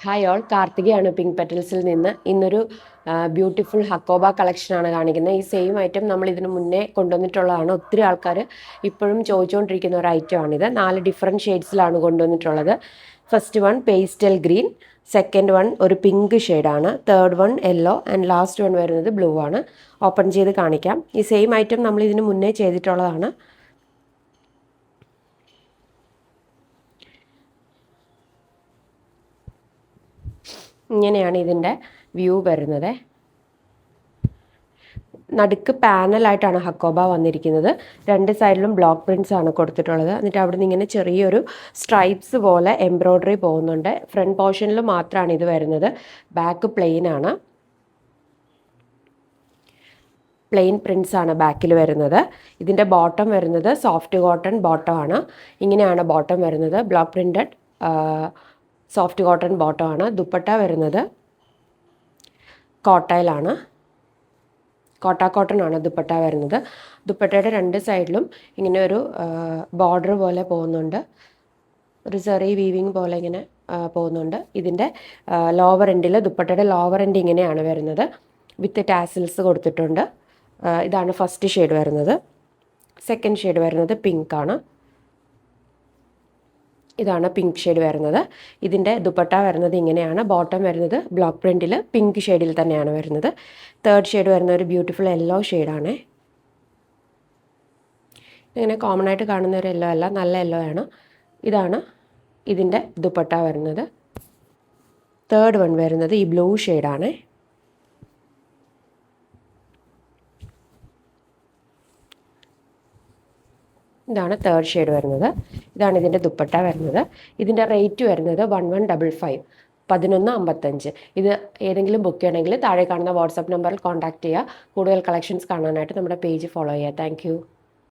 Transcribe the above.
Hi all, കാർത്തികയാണ് pink പെറ്റൽസിൽ നിന്ന്. ഇന്നൊരു beautiful hakoba കളക്ഷനാണ് കാണിക്കുന്നത്. ഈ സെയിം ഐറ്റം നമ്മൾ ഇതിനു മുന്നേ കൊണ്ടുവന്നിട്ടുള്ളതാണ്. ഒത്തിരി ആൾക്കാർ ഇപ്പോഴും ചോദിച്ചുകൊണ്ടിരിക്കുന്ന ഒരു ഐറ്റമാണിത്. 4 ഡിഫറെൻറ്റ് ഷെയ്ഡ്സിലാണ് കൊണ്ടുവന്നിട്ടുള്ളത്. First one pastel green, second one ഒരു പിങ്ക് ഷെയ്ഡാണ്, third one yellow and last one വരുന്നത് ബ്ലൂ ആണ്. ഓപ്പൺ ചെയ്ത് കാണിക്കാം. ഈ സെയിം ഐറ്റം നമ്മൾ ഇതിന് മുന്നേ ചെയ്തിട്ടുള്ളതാണ്. ഇങ്ങനെയാണ് ഇതിൻ്റെ വ്യൂ വരുന്നത്. നടുക്ക് പാനലായിട്ടാണ് ഹക്കോബ വന്നിരിക്കുന്നത്. 2 സൈഡിലും ബ്ലോക്ക് പ്രിൻറ്റ്സ് ആണ് കൊടുത്തിട്ടുള്ളത്. എന്നിട്ട് അവിടെ നിന്ന് ഇങ്ങനെ ചെറിയൊരു സ്ട്രൈപ്സ് പോലെ എംബ്രോയ്ഡറി പോകുന്നുണ്ട്. ഫ്രണ്ട് പോർഷനിൽ മാത്രമാണ് ഇത് വരുന്നത്. ബാക്ക് പ്ലെയിൻ ആണ്. പ്ലെയിൻ പ്രിൻറ്റ്സ് ആണ് ബാക്കിൽ വരുന്നത്. ഇതിൻ്റെ ബോട്ടം വരുന്നത് സോഫ്റ്റ് കോട്ടൺ ബോട്ടം ആണ്. ഇങ്ങനെയാണ് ബോട്ടം വരുന്നത്. Block printed soft cotton bottom ആണ്. ദുപ്പട്ട വരുന്നത് കോട്ടയിലാണ്. കോട്ടൺ ആണ് ദുപ്പട്ട വരുന്നത്. ദുപ്പട്ടയുടെ 2 സൈഡിലും ഇങ്ങനെ ഒരു ബോർഡർ പോലെ പോകുന്നുണ്ട്. ഒരു ചെറിയ വീവിങ് പോലെ ഇങ്ങനെ പോകുന്നുണ്ട്. ഇതിൻ്റെ ലോവർ എൻഡിൽ, ദുപ്പട്ടയുടെ ലോവർ എൻഡ് ഇങ്ങനെയാണ് വരുന്നത്. വിത്ത് ടാസിൽസ് കൊടുത്തിട്ടുണ്ട്. ഇതാണ് ഫസ്റ്റ് ഷെയ്ഡ് വരുന്നത്. സെക്കൻഡ് ഷെയ്ഡ് വരുന്നത് പിങ്ക് ആണ്. ഇതാണ് പിങ്ക് ഷെയ്ഡ് വരുന്നത്. ഇതിൻ്റെ ദുപ്പട്ട വരുന്നത് ഇങ്ങനെയാണ്. ബോട്ടം വരുന്നത് ബ്ലോക്ക് പ്രിൻറ്റിൽ പിങ്ക് ഷെയ്ഡിൽ തന്നെയാണ് വരുന്നത്. തേർഡ് ഷെയ്ഡ് വരുന്ന ഒരു ബ്യൂട്ടിഫുൾ യെല്ലോ ഷെയ്ഡാണ്. ഇങ്ങനെ കോമൺ ആയിട്ട് കാണുന്ന ഒരു യെല്ലോ അല്ല, നല്ല യെല്ലോ ആണ്. ഇതാണ് ഇതിൻ്റെ ദുപ്പട്ട വരുന്നത്. തേർഡ് വൺ വരുന്നത് ഈ ബ്ലൂ ഷെയ്ഡാണ്. ഇതാണ് തേർഡ് ഷെയ്ഡ് വരുന്നത്. ഇതാണ് ഇതിൻ്റെ ദുപ്പട്ട വരുന്നത്. ഇതിൻ്റെ റേറ്റ് വരുന്നത് 1155, 1155. ഇത് ഏതെങ്കിലും ബുക്ക് ചെയ്യണമെങ്കിൽ താഴെ കാണുന്ന വാട്സാപ്പ് നമ്പറിൽ കോൺടാക്റ്റ് ചെയ്യുക. കൂടുതൽ കളക്ഷൻസ് കാണാനായിട്ട് നമ്മുടെ പേജ് ഫോളോ ചെയ്യുക. താങ്ക്